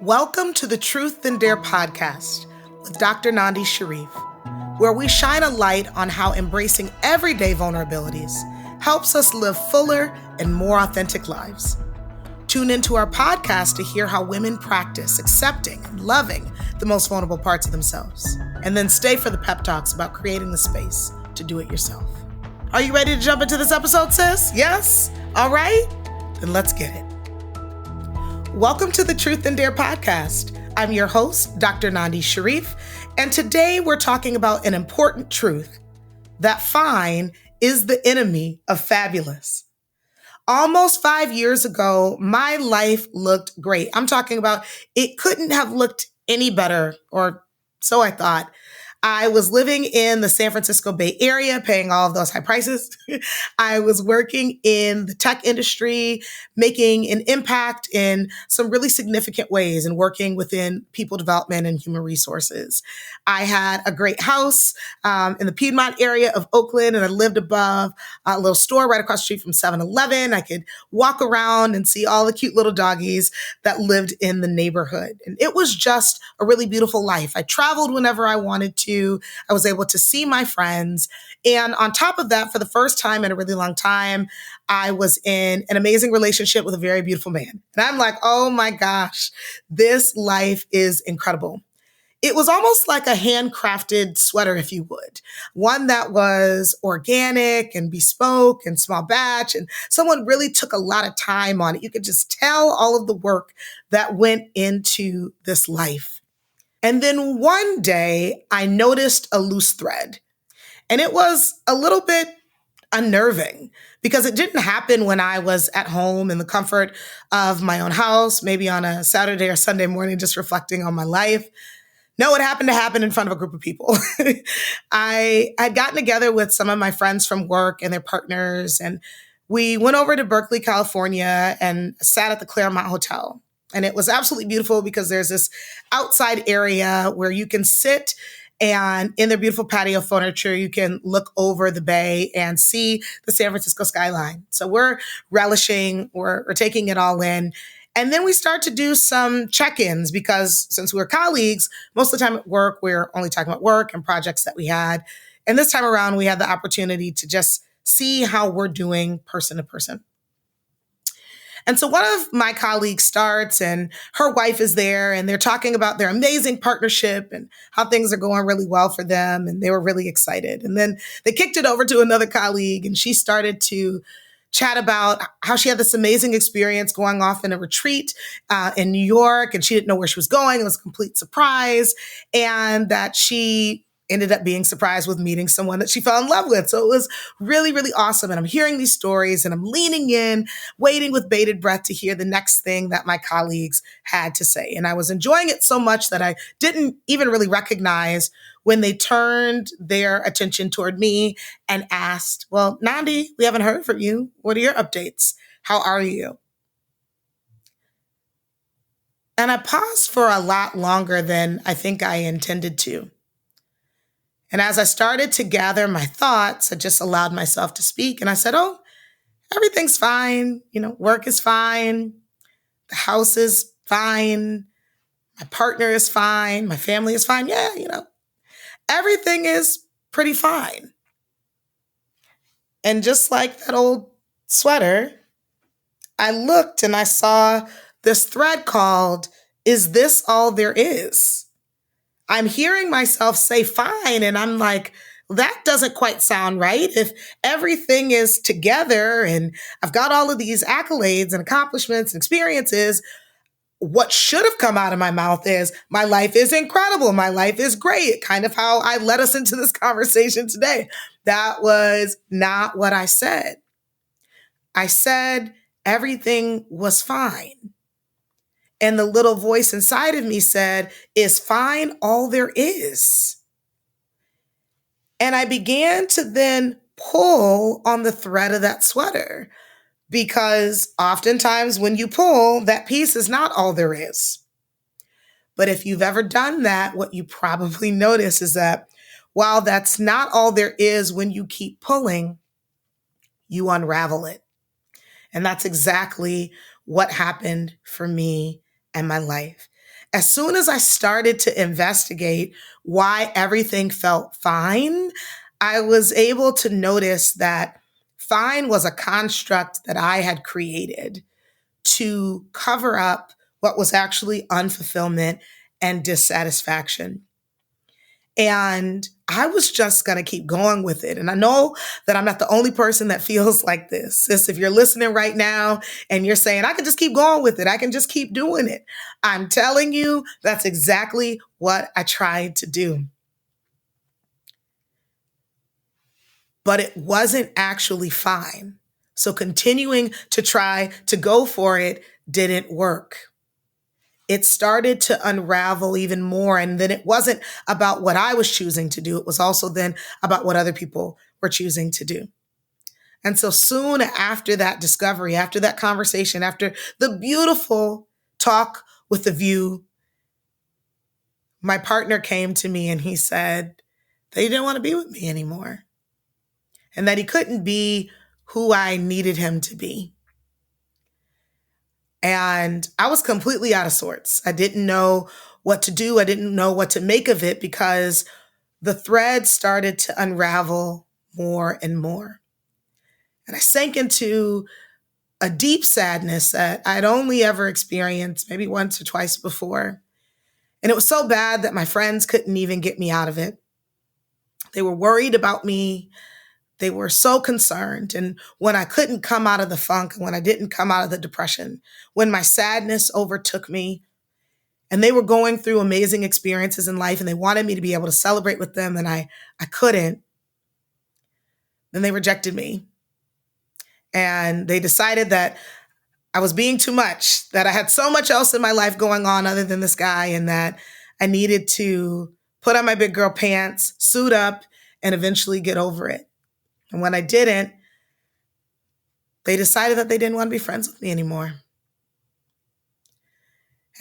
Welcome to the Truth and Dare podcast with Dr. Nandi Shareef, where we shine a light on how embracing everyday vulnerabilities helps us live fuller and more authentic lives. Tune into our podcast to hear how women practice accepting and loving the most vulnerable parts of themselves. And then stay for the pep talks about creating the space to do it yourself. Are you ready to jump into this episode, sis? Yes? All right? Then let's get it. Welcome to the Truth and Dare podcast. I'm your host, Dr. Nandi Shareef, and today we're talking about an important truth, that fine is the enemy of fabulous. Almost 5 years ago, my life looked great. I'm talking about it couldn't have looked any better, or so I thought. I was living in the San Francisco Bay Area, paying all of those high prices. I was working in the tech industry, making an impact in some really significant ways and working within people development and human resources. I had a great house in the Piedmont area of Oakland, and I lived above a little store right across the street from 7-Eleven. I could walk around and see all the cute little doggies that lived in the neighborhood. And it was just a really beautiful life. I traveled whenever I wanted to. I was able to see my friends. And on top of that, for the first time in a really long time, I was in an amazing relationship with a very beautiful man. And I'm like, oh my gosh, this life is incredible. It was almost like a handcrafted sweater, if you would, one that was organic and bespoke and small batch. And someone really took a lot of time on it. You could just tell all of the work that went into this life. And then one day I noticed a loose thread, and it was a little bit unnerving because it didn't happen when I was at home in the comfort of my own house, maybe on a Saturday or Sunday morning, just reflecting on my life. No, it happened to happen in front of a group of people. I had gotten together with some of my friends from work and their partners, and we went over to Berkeley, California, and sat at the Claremont Hotel. And it was absolutely beautiful because there's this outside area where you can sit, and in their beautiful patio furniture, you can look over the bay and see the San Francisco skyline. So we're relishing, we're taking it all in. And then we start to do some check-ins because since we're colleagues, most of the time at work, we're only talking about work and projects that we had. And this time around, we had the opportunity to just see how we're doing person to person. And so one of my colleagues starts, and her wife is there, and they're talking about their amazing partnership and how things are going really well for them. And they were really excited. And then they kicked it over to another colleague, and she started to chat about how she had this amazing experience going off in a retreat in New York, and she didn't know where she was going. It was a complete surprise, and that she ended up being surprised with meeting someone that she fell in love with. So it was really, really awesome. And I'm hearing these stories and I'm leaning in, waiting with bated breath to hear the next thing that my colleagues had to say. And I was enjoying it so much that I didn't even really recognize when they turned their attention toward me and asked, well, Nandi, we haven't heard from you. What are your updates? How are you? And I paused for a lot longer than I think I intended to. And as I started to gather my thoughts, I just allowed myself to speak. And I said, oh, everything's fine. Work is fine. The house is fine. My partner is fine. My family is fine. Yeah, everything is pretty fine. And just like that old sweater, I looked and I saw this thread called, "Is this all there is?" I'm hearing myself say fine, and I'm like, that doesn't quite sound right. If everything is together and I've got all of these accolades and accomplishments and experiences, what should have come out of my mouth is, my life is incredible. My life is great. Kind of how I led us into this conversation today. That was not what I said. I said everything was fine. And the little voice inside of me said, is fine all there is? And I began to then pull on the thread of that sweater, because oftentimes when you pull, that piece is not all there is. But if you've ever done that, what you probably notice is that while that's not all there is, when you keep pulling, you unravel it. And that's exactly what happened for me and my life. As soon as I started to investigate why everything felt fine, I was able to notice that fine was a construct that I had created to cover up what was actually unfulfillment and dissatisfaction. And I was just going to keep going with it. And I know that I'm not the only person that feels like this. Sis, if you're listening right now and you're saying, I can just keep going with it, I can just keep doing it, I'm telling you, that's exactly what I tried to do. But it wasn't actually fine. So continuing to try to go for it didn't work. It started to unravel even more. And then it wasn't about what I was choosing to do. It was also then about what other people were choosing to do. And so soon after that discovery, after that conversation, after the beautiful talk with the view, my partner came to me and he said that he didn't want to be with me anymore and that he couldn't be who I needed him to be. And I was completely out of sorts. I didn't know what to do. I didn't know what to make of it because the thread started to unravel more and more. And I sank into a deep sadness that I'd only ever experienced maybe once or twice before. And it was so bad that my friends couldn't even get me out of it. They were worried about me. They were so concerned. And when I couldn't come out of the funk, when I didn't come out of the depression, when my sadness overtook me, and they were going through amazing experiences in life and they wanted me to be able to celebrate with them and I couldn't, then they rejected me. And they decided that I was being too much, that I had so much else in my life going on other than this guy, and that I needed to put on my big girl pants, suit up, and eventually get over it. And when I didn't, they decided that they didn't want to be friends with me anymore.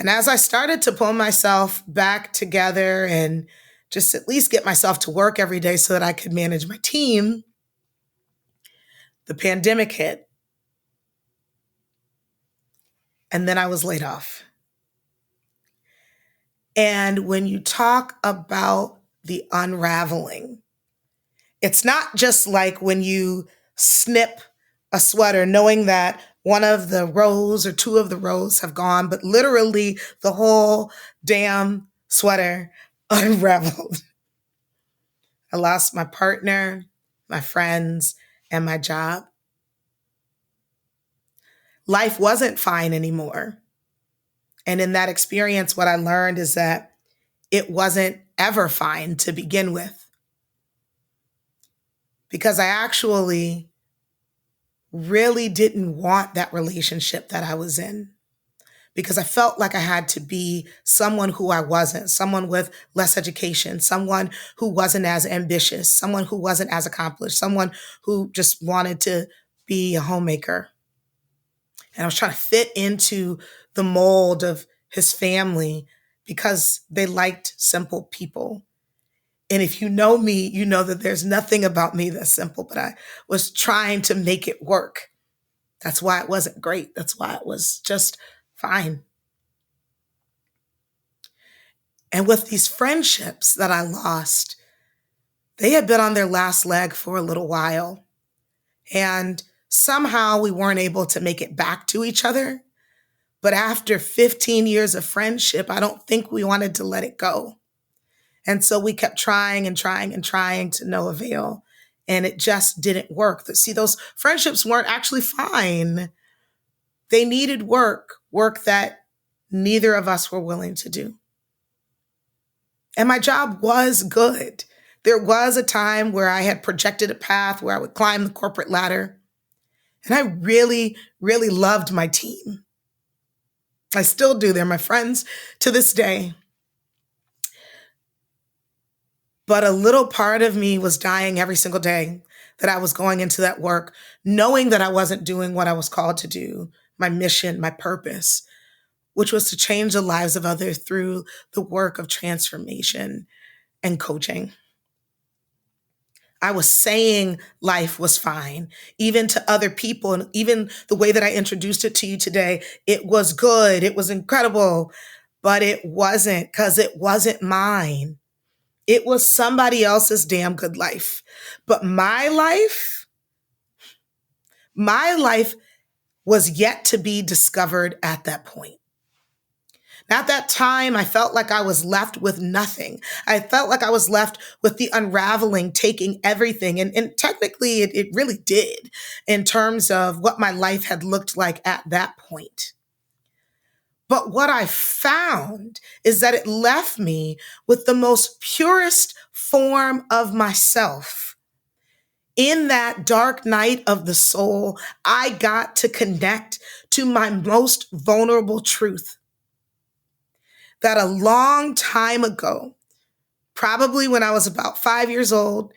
And as I started to pull myself back together and just at least get myself to work every day so that I could manage my team, the pandemic hit. And then I was laid off. And when you talk about the unraveling, it's not just like when you snip a sweater, knowing that one of the rows or two of the rows have gone, but literally the whole damn sweater unraveled. I lost my partner, my friends, and my job. Life wasn't fine anymore. And in that experience, what I learned is that it wasn't ever fine to begin with. Because I actually really didn't want that relationship that I was in. Because I felt like I had to be someone who I wasn't, someone with less education, someone who wasn't as ambitious, someone who wasn't as accomplished, someone who just wanted to be a homemaker. And I was trying to fit into the mold of his family because they liked simple people. And if you know me, you know that there's nothing about me that's simple, but I was trying to make it work. That's why it wasn't great. That's why it was just fine. And with these friendships that I lost, they had been on their last leg for a little while. And somehow we weren't able to make it back to each other. But after 15 years of friendship, I don't think we wanted to let it go. And so we kept trying and trying and trying to no avail. And it just didn't work. See, those friendships weren't actually fine. They needed work that neither of us were willing to do. And my job was good. There was a time where I had projected a path where I would climb the corporate ladder. And I really, really loved my team. I still do. They're my friends to this day. But a little part of me was dying every single day that I was going into that work, knowing that I wasn't doing what I was called to do, my mission, my purpose, which was to change the lives of others through the work of transformation and coaching. I was saying life was fine, even to other people, and even the way that I introduced it to you today, it was good, it was incredible. but it wasn't, because it wasn't mine. It was somebody else's damn good life. But my life was yet to be discovered at that point. At that time, I felt like I was left with nothing. I felt like I was left with the unraveling, taking everything. And technically, it really did in terms of what my life had looked like at that point. But what I found is that it left me with the most purest form of myself. In that dark night of the soul, I got to connect to my most vulnerable truth. That a long time ago, probably when I was about 5 years old,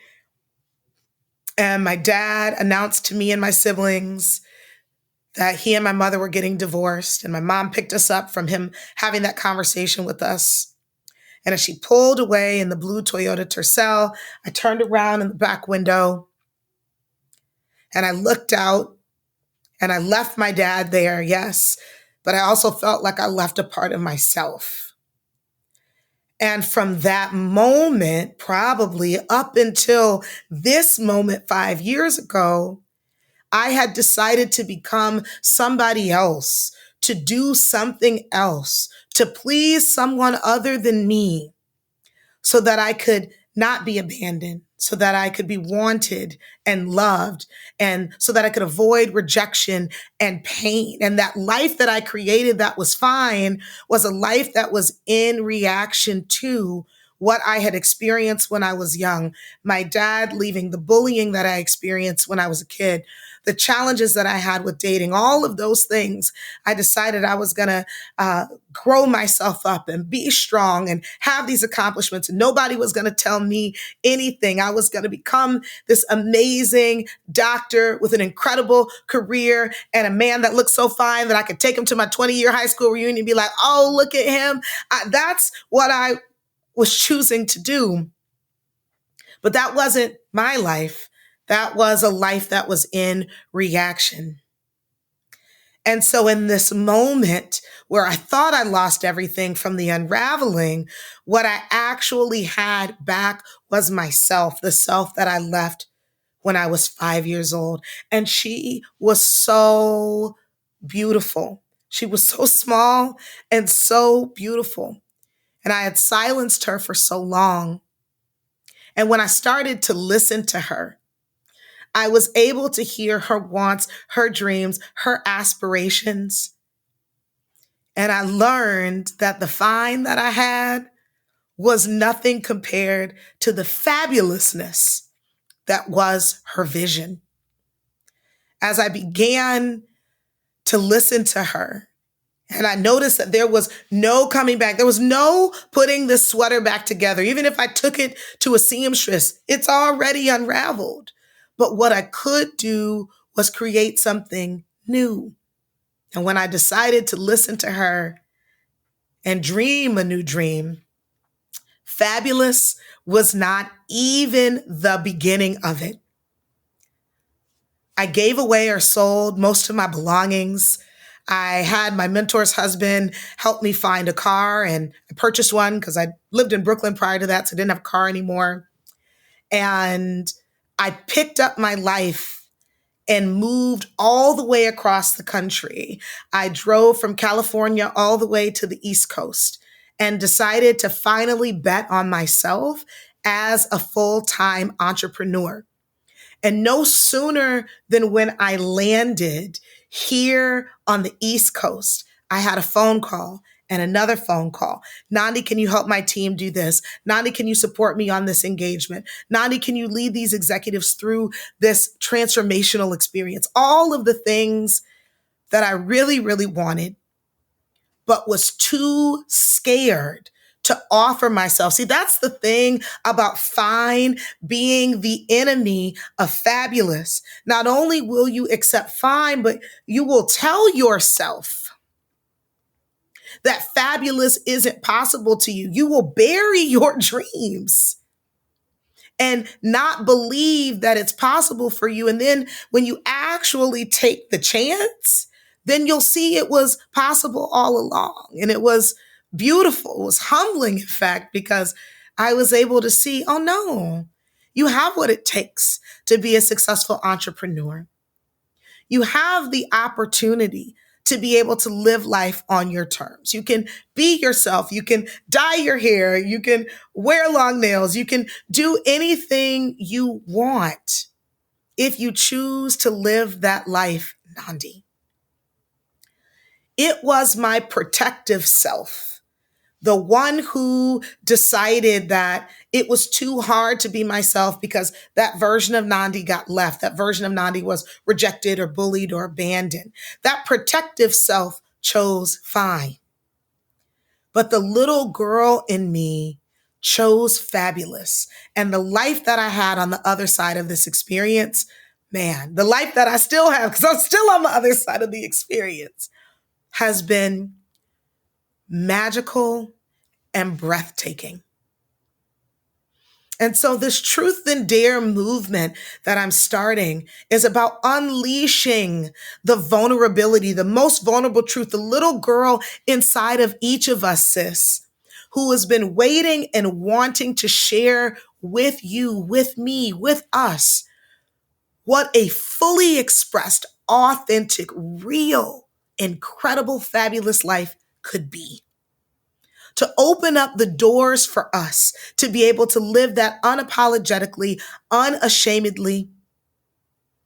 and my dad announced to me and my siblings that he and my mother were getting divorced, and my mom picked us up from him having that conversation with us. And as she pulled away in the blue Toyota Tercel, I turned around in the back window and I looked out, and I left my dad there, yes, but I also felt like I left a part of myself. And from that moment, probably up until this moment 5 years ago, I had decided to become somebody else, to do something else, to please someone other than me, so that I could not be abandoned, so that I could be wanted and loved, and so that I could avoid rejection and pain. And that life that I created that was fine was a life that was in reaction to what I had experienced when I was young. My dad leaving, the bullying that I experienced when I was a kid, the challenges that I had with dating, all of those things. I decided I was going to grow myself up and be strong and have these accomplishments. And nobody was going to tell me anything. I was going to become this amazing doctor with an incredible career and a man that looked so fine that I could take him to my 20-year high school reunion and be like, oh, look at him. That's what I was choosing to do. But that wasn't my life. That was a life that was in reaction. And so in this moment where I thought I lost everything from the unraveling, what I actually had back was myself, the self that I left when I was 5 years old. And she was so beautiful. She was so small and so beautiful. And I had silenced her for so long. And when I started to listen to her, I was able to hear her wants, her dreams, her aspirations. And I learned that the find that I had was nothing compared to the fabulousness that was her vision. As I began to listen to her, and I noticed that there was no coming back. There was no putting this sweater back together. Even if I took it to a seamstress, it's already unraveled. But what I could do was create something new. And when I decided to listen to her and dream a new dream, fabulous was not even the beginning of it. I gave away or sold most of my belongings. I had my mentor's husband help me find a car, and I purchased one because I lived in Brooklyn prior to that, so I didn't have a car anymore. And I picked up my life and moved all the way across the country. I drove from California all the way to the East Coast and decided to finally bet on myself as a full-time entrepreneur. And no sooner than when I landed here on the East Coast, I had a phone call and another phone call. Nandi, can you help my team do this? Nandi, can you support me on this engagement? Nandi, can you lead these executives through this transformational experience? All of the things that I really, really wanted, but was too scared to offer myself. See, that's the thing about fine being the enemy of fabulous. Not only will you accept fine, but you will tell yourself that fabulous isn't possible to you. You will bury your dreams and not believe that it's possible for you. And then when you actually take the chance, then you'll see it was possible all along. And it was beautiful. It was humbling, in fact, because I was able to see, oh no, you have what it takes to be a successful entrepreneur. You have the opportunity to be able to live life on your terms. You can be yourself. You can dye your hair. You can wear long nails. You can do anything you want if you choose to live that life, Nandi. It was my protective self, the one who decided that it was too hard to be myself because that version of Nandi got left. That version of Nandi was rejected or bullied or abandoned. That protective self chose fine. But the little girl in me chose fabulous. And the life that I had on the other side of this experience, man, the life that I still have, because I'm still on the other side of the experience, has been magical and breathtaking. And so this Truth and Dare movement that I'm starting is about unleashing the vulnerability, the most vulnerable truth, the little girl inside of each of us, sis, who has been waiting and wanting to share with you, with me, with us, what a fully expressed, authentic, real, incredible, fabulous life could be. To open up the doors for us to be able to live that unapologetically, unashamedly.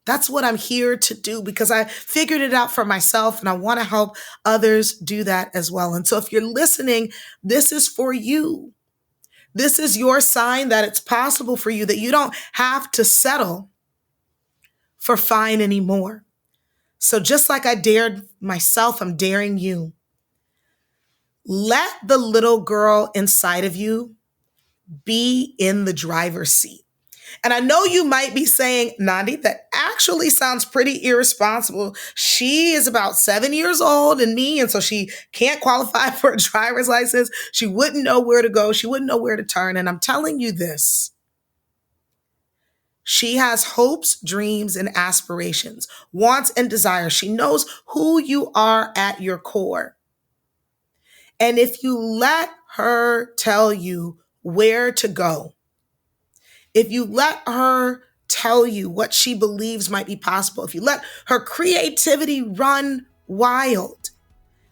That's what I'm here to do because I figured it out for myself and I want to help others do that as well. And so if you're listening, this is for you. This is your sign that it's possible for you, that you don't have to settle for fine anymore. So just like I dared myself, I'm daring you. Let the little girl inside of you be in the driver's seat. And I know you might be saying, Nandi, that actually sounds pretty irresponsible. She is about 7 years old and me, and so she can't qualify for a driver's license. She wouldn't know where to go. She wouldn't know where to turn. And I'm telling you this. She has hopes, dreams, and aspirations, wants and desires. She knows who you are at your core. And if you let her tell you where to go, if you let her tell you what she believes might be possible, if you let her creativity run wild,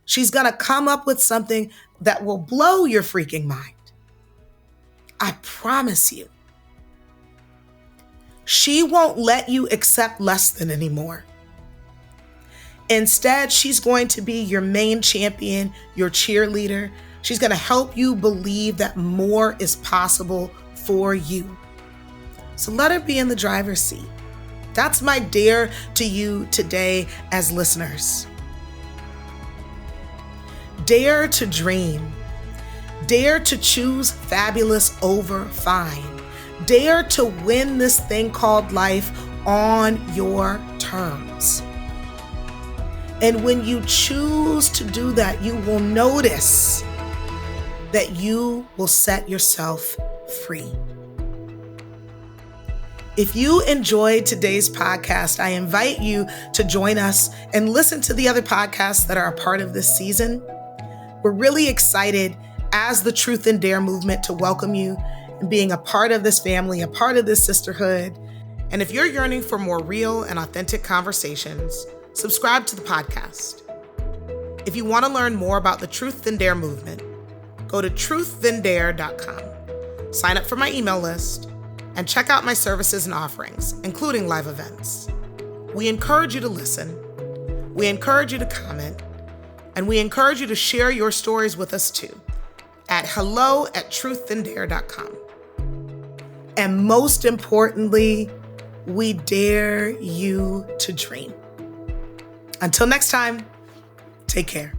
she's going to come up with something that will blow your freaking mind. I promise you. She won't let you accept less than anymore. Instead, she's going to be your main champion, your cheerleader. She's going to help you believe that more is possible for you. So let her be in the driver's seat. That's my dare to you today as listeners. Dare to dream. Dare to choose fabulous over fine. Dare to win this thing called life on your terms. And when you choose to do that, you will notice that you will set yourself free. If you enjoyed today's podcast, I invite you to join us and listen to the other podcasts that are a part of this season. We're really excited as the Truth and Dare movement to welcome you and being a part of this family, a part of this sisterhood. And if you're yearning for more real and authentic conversations, subscribe to the podcast. If you want to learn more about the Truth and Dare movement, go to truththandare.com, sign up for my email list, and check out my services and offerings, including live events. We encourage you to listen, we encourage you to comment, and we encourage you to share your stories with us too at hello@truththandare.com. And most importantly, we dare you to dream. Until next time, take care.